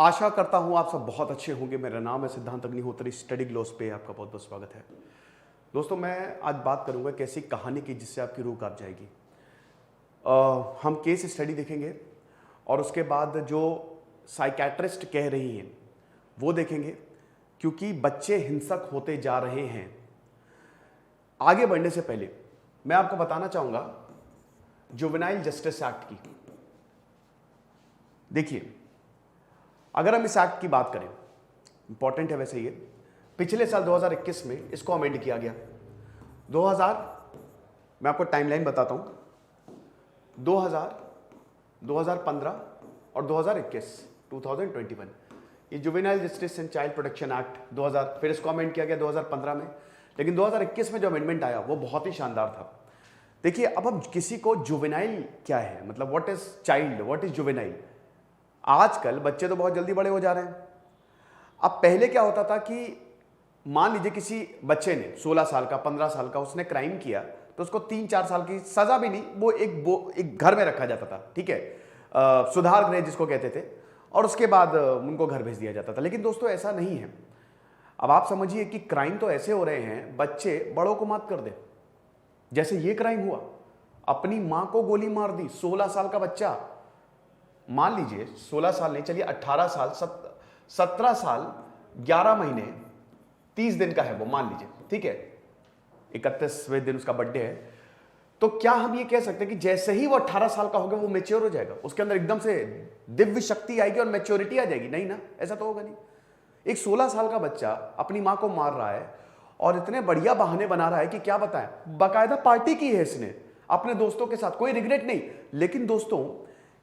आशा करता हूँ आप सब बहुत अच्छे होंगे। मेरा नाम है सिद्धांत अग्निहोत्री। स्टडी ग्लोस पे आपका बहुत बहुत स्वागत है। दोस्तों, मैं आज बात करूँगा एक ऐसी कहानी की जिससे आपकी रूह कांप जाएगी। हम केस स्टडी देखेंगे और उसके बाद जो साइकेट्रिस्ट कह रही हैं वो देखेंगे, क्योंकि बच्चे हिंसक होते जा रहे हैं। आगे बढ़ने से पहले मैं आपको बताना चाहूँगा जुवेनाइल जस्टिस एक्ट की। देखिए, अगर हम इस एक्ट की बात करें, इंपॉर्टेंट है वैसे ये, पिछले साल 2021 में इसको अमेंड किया गया। 2000, मैं आपको टाइमलाइन बताता हूं, 2000, 2015 और 2021 ये juvenile justice and child protection act 2000, फिर इसको अमेंड किया गया 2015 में। लेकिन 2021 में जो अमेंडमेंट आया वो बहुत ही शानदार था। देखिए, अब हम किसी को जुवेनाइल क्या है, मतलब what is child, what is juvenile. आजकल बच्चे तो बहुत जल्दी बड़े हो जा रहे हैं। अब पहले क्या होता था कि मान लीजिए किसी बच्चे ने 16 साल का, 15 साल का उसने क्राइम किया तो उसको 3-4 साल की सजा भी नहीं, वो एक घर में रखा जाता था, ठीक है, सुधार गृह जिसको कहते थे, और उसके बाद उनको घर भेज दिया जाता था। लेकिन दोस्तों ऐसा नहीं है। अब आप समझिए कि क्राइम तो ऐसे हो रहे हैं, बच्चे बड़ों को मात कर दे। जैसे ये क्राइम हुआ, अपनी मां को गोली मार दी 16 साल का बच्चा। मान लीजिए 16 साल नहीं, चलिए 18 साल, 17 साल 11 महीने 30 दिन का है वो, मान लीजिए, ठीक है, 31वें दिन उसका बर्थडे है। तो क्या हम ये कह सकते हैं कि जैसे ही वो 18 साल का हो गया वो मैच्योर हो जाएगा, उसके अंदर एकदम से दिव्य शक्ति आएगी और मैच्योरिटी आ जाएगी? नहीं ना, ऐसा तो होगा नहीं। एक 16 साल का बच्चा अपनी मां को मार रहा है और इतने बढ़िया बहाने बना रहा है कि क्या बताएं, बाकायदा पार्टी की है इसने अपने दोस्तों के साथ, कोई रिग्रेट नहीं। लेकिन दोस्तों,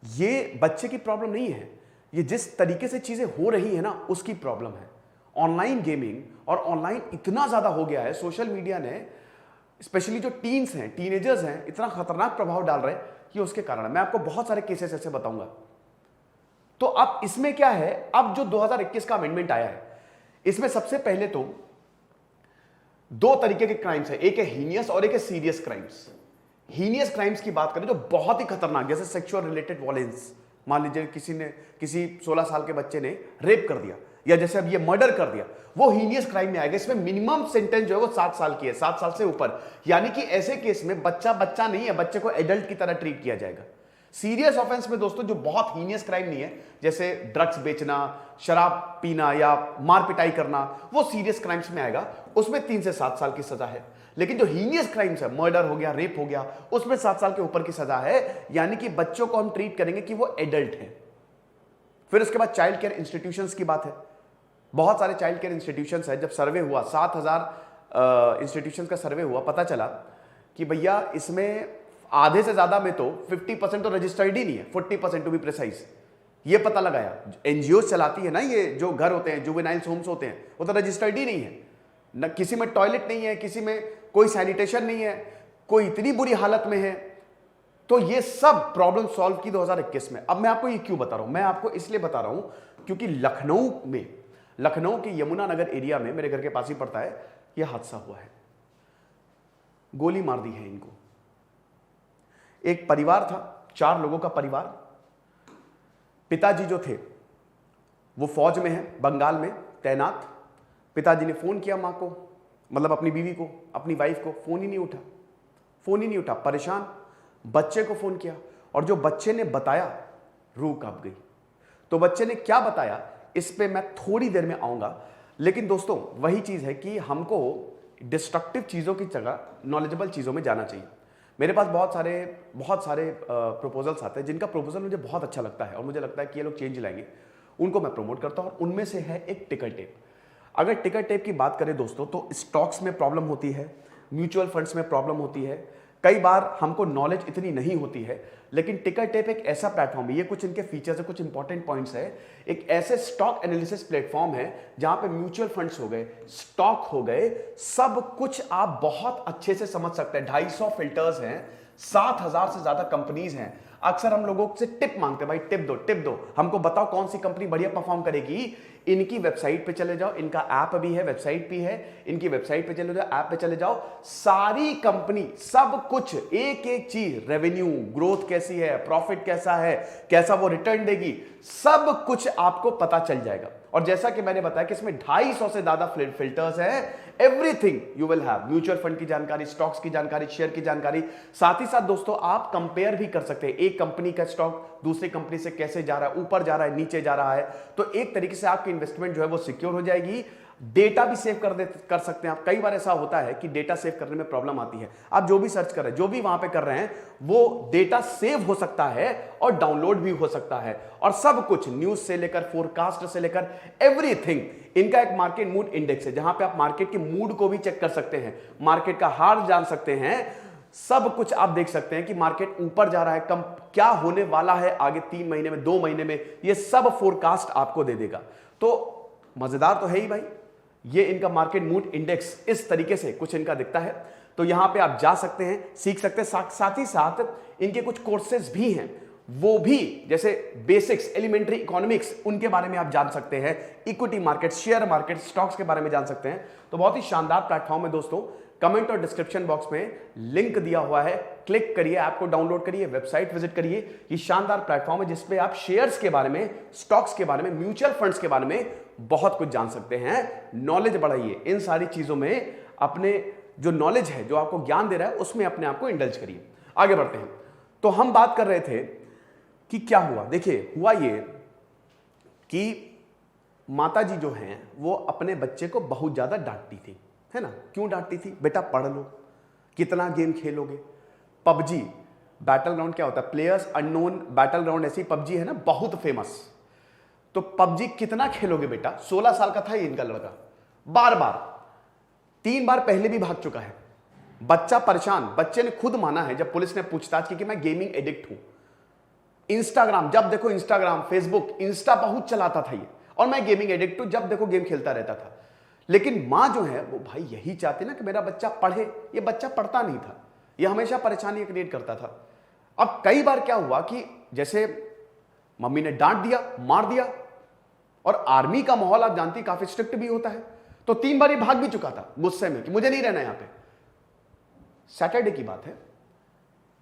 ये बच्चे की प्रॉब्लम नहीं है, ये जिस तरीके से चीजें हो रही है ना उसकी प्रॉब्लम है। ऑनलाइन गेमिंग और ऑनलाइन इतना ज्यादा हो गया है, सोशल मीडिया ने स्पेशली जो टीन्स हैं, टीनेजर्स हैं, इतना खतरनाक प्रभाव डाल रहे हैं कि उसके कारण मैं आपको बहुत सारे केसेस ऐसे बताऊंगा। तो अब इसमें क्या है, अब जो 2021 का अमेंडमेंट आया है, इसमें सबसे पहले तो 2 तरीके के क्राइम्स है, एक है हीनियस और एक है सीरियस क्राइम्स। हीनियस क्राइम्स की बात करें जो बहुत ही खतरनाक, जैसे सेक्सुअल रिलेटेड वॉयलेंस, मान लीजिए किसी 16 साल के बच्चे ने रेप कर दिया, या जैसे अब ये मर्डर कर दिया, वो हीनियस क्राइम में आएगा। इसमें मिनिमम सेंटेंस जो है वो 7 साल की है, 7 साल से ऊपर। यानी कि ऐसे केस में बच्चा नहीं है, बच्चे को एडल्ट की तरह ट्रीट किया जाएगा। सीरियस ऑफेंस में दोस्तों जो बहुत हीनियस क्राइम नहीं है, जैसे ड्रग्स बेचना, शराब पीना या मार पिटाई करना, वो सीरियस क्राइम्स में आएगा, उसमें 3 से 7 साल की सजा है। लेकिन जो हीनियस क्राइम्स है, मर्डर हो गया, रेप हो गया, उसमें 7 साल के ऊपर की सजा है। यानी कि बच्चों को हम ट्रीट करेंगे कि वो एडल्ट हैं। फिर उसके बाद चाइल्ड केयर इंस्टीट्यूशंस की बात है। बहुत सारे चाइल्ड केयर इंस्टीट्यूशंस है। जब सर्वे हुआ, 7000 इंस्टीट्यूशंस का सर्वे हुआ, पता चला कि भैया इसमें आधे से ज्यादा में तो 50% तो रजिस्टर्ड ही नहीं है, 40% टू बी प्रिसाइज। ये पता लगाया, एनजीओ चलाती है ना, ये जो घर होते हैं, जुवेनाइल होम्स होते हैं, वो तो रजिस्टर्ड ही नहीं है, न किसी में टॉयलेट नहीं है, किसी में कोई सैनिटेशन नहीं है, कोई इतनी बुरी हालत में है। तो ये सब प्रॉब्लम सॉल्व की 2021 में। अब मैं आपको ये क्यों बता रहा हूं, मैं आपको इसलिए बता रहा हूं क्योंकि लखनऊ के यमुना नगर एरिया में, मेरे घर के पास ही पड़ता है, यह हादसा हुआ है। गोली मार दी है इनको। एक परिवार था, 4 लोगों का परिवार। पिताजी जो थे वो फौज में है, बंगाल में तैनात। पिताजी ने फोन किया मां को, मतलब अपनी बीवी को, अपनी वाइफ को, फोन ही नहीं उठा, परेशान। बच्चे को फोन किया और जो बच्चे ने बताया, रूह कांप गई। तो बच्चे ने क्या बताया इस पे मैं थोड़ी देर में आऊंगा। लेकिन दोस्तों, वही चीज है कि हमको डिस्ट्रक्टिव चीजों की जगह नॉलेजेबल चीजों में जाना चाहिए। मेरे पास बहुत सारे प्रपोजल्स आते हैं, जिनका प्रपोजल मुझे बहुत अच्छा लगता है और मुझे लगता है कि ये लोग चेंज लाएंगे, उनको मैं प्रमोट करता हूं। और उनमें से है एक टिकर टेप। अगर टिकर टेप की बात करें दोस्तों, तो स्टॉक्स में प्रॉब्लम होती है, म्यूचुअल फंड्स में प्रॉब्लम होती है, कई बार हमको नॉलेज इतनी नहीं होती है। लेकिन टिकर टेप एक ऐसा प्लेटफॉर्म है, ये कुछ इनके फीचर्स है, कुछ इंपॉर्टेंट पॉइंट्स है। एक ऐसे स्टॉक एनालिसिस प्लेटफॉर्म है जहां पे म्यूचुअल फंड्स हो गए, स्टॉक हो गए, सब कुछ आप बहुत अच्छे से समझ सकते हैं। 250 फिल्टर्स हैं, 7000 से ज्यादा कंपनीज हैं। अक्सर हम लोगों से टिप मांगते हैं, भाई टिप दो, हमको बताओ कौन सी कंपनी बढ़िया परफॉर्म करेगी। इनकी वेबसाइट पे चले जाओ, इनका ऐप भी है, वेबसाइट भी है, इनकी वेबसाइट पे चले जाओ, ऐप पे चले जाओ, सारी कंपनी सब कुछ एक एक चीज, रेवेन्यू ग्रोथ कैसी है, प्रॉफिट कैसा है, कैसा वो रिटर्न देगी, सब कुछ आपको पता चल जाएगा। और जैसा कि मैंने बताया कि इसमें 250 से ज्यादा फिल्टर्स हैं, everything you will have, mutual fund की जानकारी, स्टॉक्स की जानकारी, शेयर की जानकारी, साथ ही साथ दोस्तों आप कंपेयर भी कर सकते हैं एक कंपनी का स्टॉक दूसरी कंपनी से कैसे जा रहा है, ऊपर जा रहा है, नीचे जा रहा है, तो एक तरीके से आपकी इन्वेस्टमेंट जो है वो सिक्योर हो जाएगी। डेटा भी सेव कर सकते हैं आप। कई बार ऐसा होता है कि डेटा सेव करने में प्रॉब्लम आती है, आप जो भी सर्च कर रहे हैं, जो भी वहां पे कर रहे हैं, वो डेटा सेव हो सकता है और डाउनलोड भी हो सकता है, और सब कुछ न्यूज से लेकर फोरकास्ट से लेकर एवरीथिंग। इनका एक मार्केट मूड इंडेक्स है जहां पे आप मार्केट के मूड को भी चेक कर सकते हैं, मार्केट का हाल जान सकते हैं, सब कुछ आप देख सकते हैं कि मार्केट ऊपर जा रहा है, कम क्या होने वाला है आगे 3 महीने में, 2 महीने में, ये सब फोरकास्ट आपको दे देगा। तो मजेदार तो है ही भाई, ये इनका मार्केट मूड इंडेक्स इस तरीके से कुछ इनका दिखता है। तो यहां पे आप जा सकते हैं, सीख सकते हैं, साथ ही साथ इनके कुछ कोर्सेज भी हैं, वो भी जैसे बेसिक्स, एलिमेंट्री इकोनॉमिक्स, उनके बारे में आप जान सकते हैं, equity market, share market, stocks के बारे में जान सकते हैं। तो बहुत ही शानदार प्लेटफॉर्म है दोस्तों। कमेंट और डिस्क्रिप्शन बॉक्स में लिंक दिया हुआ है, क्लिक करिए, ऐप को डाउनलोड करिए, वेबसाइट विजिट करिए। ये शानदार प्लेटफॉर्म है जिसपे आप शेयर्स के बारे में, स्टॉक्स के बारे में, म्यूचुअल फंड्स के बारे में बहुत कुछ जान सकते हैं। नॉलेज बढ़ाइए इन सारी चीजों में, अपने जो नॉलेज है, जो आपको ज्ञान दे रहा है, उसमें अपने आप को इंडल्ज करिए। आगे बढ़ते हैं। तो हम बात कर रहे थे कि क्या हुआ। देखिए, हुआ ये कि माता जी जो हैं वो अपने बच्चे को बहुत ज्यादा डांटती थी, है ना। क्यों डांटती थी? बेटा पढ़ लो, कितना गेम खेलोगे। पबजी बैटल ग्राउंड क्या होता है, प्लेयर्स अननोन बैटल ग्राउंड, ऐसी पबजी है ना, बहुत फेमस। तो पबजी कितना खेलोगे बेटा। 16 साल का था ये इनका लड़का, बार बार 3 बार पहले भी भाग चुका है। बच्चा परेशान, बच्चे ने खुद माना है जब पुलिस ने पूछताछ की कि मैं गेमिंग एडिक्ट हूं। इंस्टाग्राम, जब देखो इंस्टाग्राम, फेसबुक, इंस्टा बहुत चलाता था ये, और मैं गेमिंग एडिक्ट हूं, जब देखो गेम खेलता रहता था। लेकिन मां जो है वो भाई यही चाहती ना कि मेरा बच्चा पढ़े। ये बच्चा पढ़ता नहीं था, ये हमेशा परेशानी क्रिएट करता था। अब कई बार क्या हुआ कि जैसे मम्मी ने डांट दिया, मार दिया, और आर्मी का माहौल आप जानती काफी स्ट्रिक्ट भी होता है, तो 3 बार ये भाग भी चुका था गुस्से में कि मुझे नहीं रहना यहां पे। सैटरडे की बात है,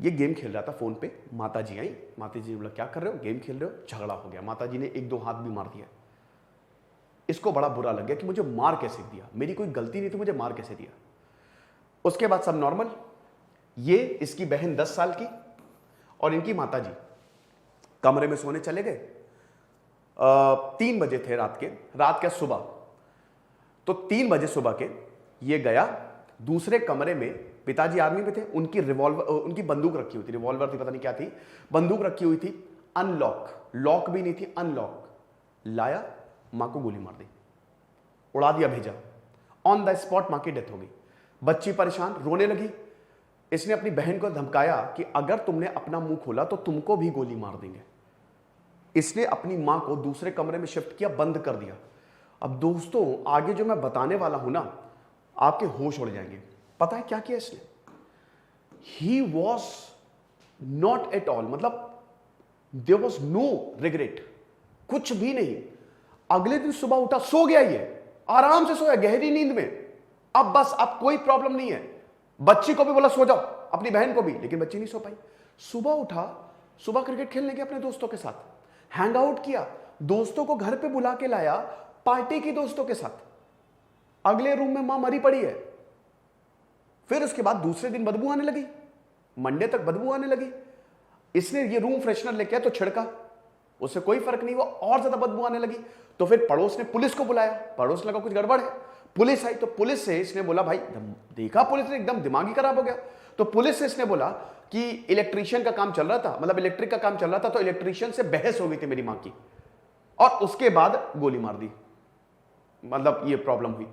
ये गेम खेल रहा था फोन पे, माता जी आई, माता जी ने बोला क्या कर रहे हो, गेम खेल रहे हो। झगड़ा हो गया, माता जी ने 1-2 हाथ भी मार दिया। इसको बड़ा बुरा लग गया कि मुझे मार कैसे दिया, मेरी कोई गलती नहीं थी, मुझे मार कैसे दिया। उसके बाद सब नॉर्मल। ये इसकी बहन 10 साल की और इनकी माता जी कमरे में सोने चले गए। 3 बजे थे रात के सुबह। तो 3 बजे सुबह के ये गया दूसरे कमरे में, पिताजी आर्मी में थे, उनकी रिवॉल्वर, उनकी बंदूक रखी हुई थी, रिवॉल्वर थी पता नहीं क्या थी, बंदूक रखी हुई थी, अनलॉक, लॉक भी नहीं थी, अनलॉक, लाया, मां को गोली मार दी, उड़ा दिया, भेजा। ऑन द स्पॉट मां की डेथ हो गई। बच्ची परेशान, रोने लगी। इसने अपनी बहन को धमकाया कि अगर तुमने अपना मुंह खोला तो तुमको भी गोली मार देंगे। इसने अपनी मां को दूसरे कमरे में शिफ्ट किया, बंद कर दिया। अब दोस्तों आगे जो मैं बताने वाला हूं ना, आपके होश उड़ जाएंगे। पता है क्या किया इसने? He was not at all, मतलब देयर वॉज नो रिग्रेट, कुछ भी नहीं। अगले दिन सुबह उठा, सो गया, ये आराम से सोया गहरी नींद में। अब बस अब कोई प्रॉब्लम नहीं है। बच्ची को भी बोला सो जाओ, अपनी बहन को भी, लेकिन बच्ची नहीं सो पाई। सुबह उठा, सुबह क्रिकेट खेलने गया अपने दोस्तों के साथ, हैंग आउट किया, दोस्तों को घर पे बुला के लाया, पार्टी की दोस्तों के साथ। अगले रूम में मां मरी पड़ी है। फिर उसके बाद दूसरे दिन बदबू आने लगी, मंडे तक बदबू आने लगी। इसने ये रूम फ्रेशनर लेके आया तो छिड़का, उससे कोई फर्क नहीं हुआ, और ज्यादा बदबू आने लगी। तो फिर पड़ोस ने पुलिस को बुलाया, पड़ोस लगा कुछ गड़बड़ है। पुलिस आई तो पुलिस से इसने बोला, भाई देखा पुलिस ने एकदम दिमागी खराब हो गया। तो पुलिस से इसने बोला कि इलेक्ट्रीशियन का काम चल रहा था, मतलब इलेक्ट्रिक का काम चल रहा था, तो इलेक्ट्रीशियन से बहस हो गई थी मेरी मां की, और उसके बाद गोली मार दी, मतलब ये प्रॉब्लम हुई।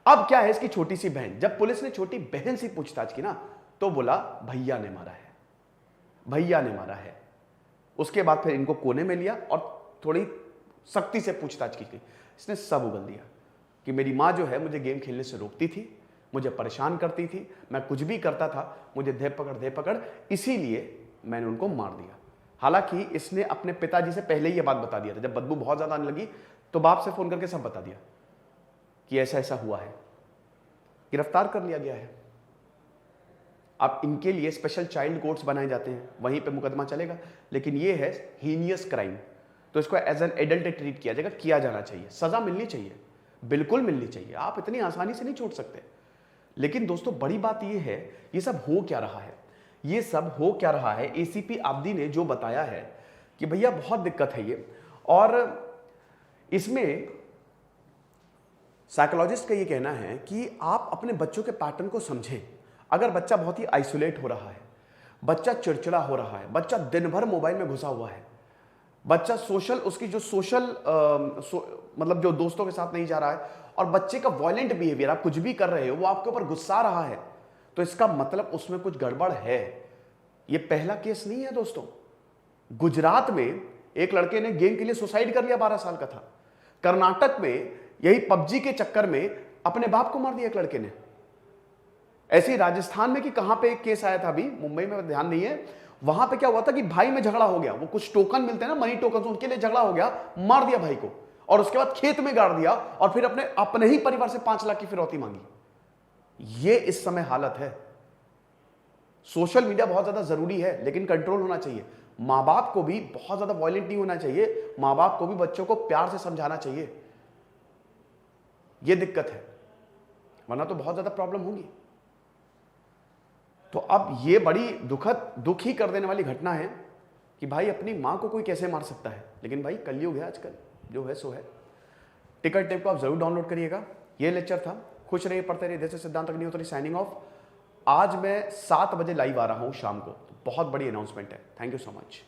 अब क्या है, इसकी छोटी सी बहन, जब पुलिस ने छोटी बहन से पूछताछ की ना, तो बोला भैया ने मारा है, भैया ने मारा है। उसके बाद फिर इनको कोने में लिया और थोड़ी सख्ती से पूछताछ की गई। इसने सब उगल दिया कि मेरी माँ जो है मुझे गेम खेलने से रोकती थी, मुझे परेशान करती थी, मैं कुछ भी करता था मुझे धे पकड़, इसीलिए मैंने उनको मार दिया। हालांकि इसने अपने पिताजी से पहले ही ये बात बता दिया था। जब बदबू बहुत ज्यादा आने लगी तो बाप से फोन करके सब बता दिया कि ऐसा ऐसा हुआ है। गिरफ्तार कर लिया गया है। अब इनके लिए स्पेशल चाइल्ड कोर्ट्स बनाए जाते हैं, वहीं पे मुकदमा चलेगा। लेकिन ये है हीनियस क्राइम, तो इसको एज एन एडल्ट ट्रीट किया जाएगा, किया जाना चाहिए, सजा मिलनी चाहिए, बिल्कुल मिलनी चाहिए। आप इतनी आसानी से नहीं छोड़ सकते। लेकिन दोस्तों बड़ी बात ये है, ये सब हो क्या रहा है, ये सब हो क्या रहा है। एसीपी आब्दी ने जो बताया है कि भैया बहुत दिक्कत है ये, और इसमें साइकोलॉजिस्ट का ये कहना है कि आप अपने बच्चों के पैटर्न को समझें। अगर बच्चा बहुत ही आइसोलेट हो रहा है, बच्चा चिड़चिड़ा हो रहा है, बच्चा दिन भर मोबाइल में घुसा हुआ है, बच्चा सोशल, उसकी जो सोशल मतलब जो दोस्तों के साथ नहीं जा रहा है, और बच्चे का वॉयलेंट बिहेवियर, आप कुछ भी कर रहे हो वो आपके ऊपर गुस्सा रहा है, तो इसका मतलब उसमें कुछ गड़बड़ है। ये पहला केस नहीं है दोस्तों। गुजरात में एक लड़के ने गेम के लिए सुसाइड कर लिया, 12 साल का था। कर्नाटक में यही पबजी के चक्कर में अपने बाप को मार दिया एक लड़के ने। ऐसे ही राजस्थान में कि कहां पे एक केस आया था, अभी मुंबई में ध्यान नहीं है, वहां पे क्या हुआ था कि भाई में झगड़ा हो गया, वो कुछ टोकन मिलते हैं ना, मनी टोकन, उनके लिए झगड़ा हो गया, मार दिया भाई को, और उसके बाद खेत में गाड़ दिया, और फिर अपने ही परिवार से 5 लाख की फिरौती मांगी। ये इस समय हालत है। सोशल मीडिया बहुत ज्यादा जरूरी है, लेकिन कंट्रोल होना चाहिए। मां बाप को भी बहुत ज्यादा वॉयलेंट नहीं होना चाहिए, मां बाप को भी बच्चों को प्यार से समझाना चाहिए। यह दिक्कत है, वरना तो बहुत ज्यादा प्रॉब्लम होगी। तो अब ये बड़ी दुख ही कर देने वाली घटना है कि भाई अपनी मां को कोई कैसे मार सकता है। लेकिन भाई कलयुग है आजकल, जो है सो है। टिकट टेप को आप जरूर डाउनलोड करिएगा। ये लेक्चर था। खुश रहिए, पढ़ते रहिए। जैसे सिद्धांत अग्निहोत्री साइनिंग ऑफ। आज मैं 7 बजे लाइव आ रहा हूं शाम को, तो बहुत बड़ी अनाउंसमेंट है। Thank you so much.